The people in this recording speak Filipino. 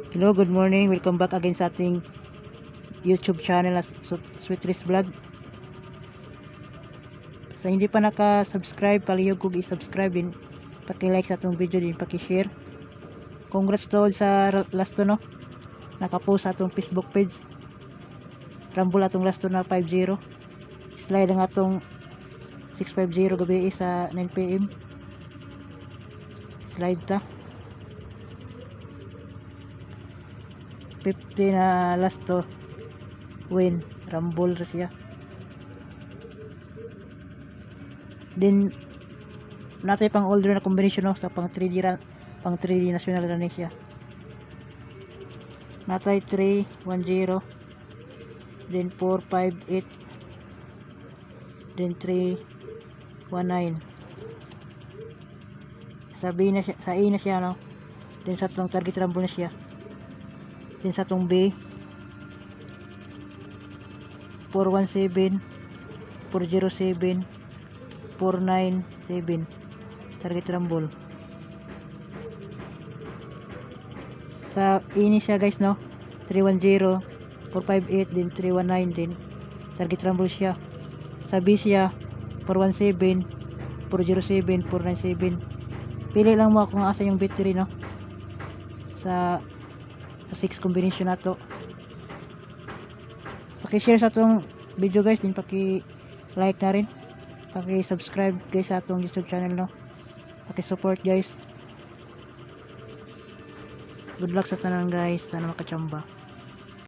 Hello, good morning. Welcome back again sa ating YouTube channel na Sweet Rice Vlog. Sa hindi pa naka-subscribe, palihog kong i-subscribe din. Paki-like sa atong video din, paki-share. Congrats to sa last to, no? Naka-post sa atong Facebook page. Rumble atong last to na 5-0. Slide ang atong 650 gabi sa 9 PM. Slide ta. 50 na last to win. Rumble ra siya. Then natay pang older na combination, no, sa pang 3D national na siya. Natay 3-1-0, then 4-5-8, then 3-1-9. Sabi na siya, sa A na siya, no. Then sa tong target rumble na siya. Then sa tong B 417, 407, 497 target rumble. Sa ini siya, guys, no, 310, 458, din 319, din target rumble siya. Sa B siya 417, 407, 497. Pili lang mo kung asa yung victory, no, sa 6 combination nato. Paki-share sa atong video, guys, din paki-like na rin. Paki-subscribe, guys, sa atong YouTube channel, no. Paki-support, guys. Good luck sa tanan, guys. Sana makachamba.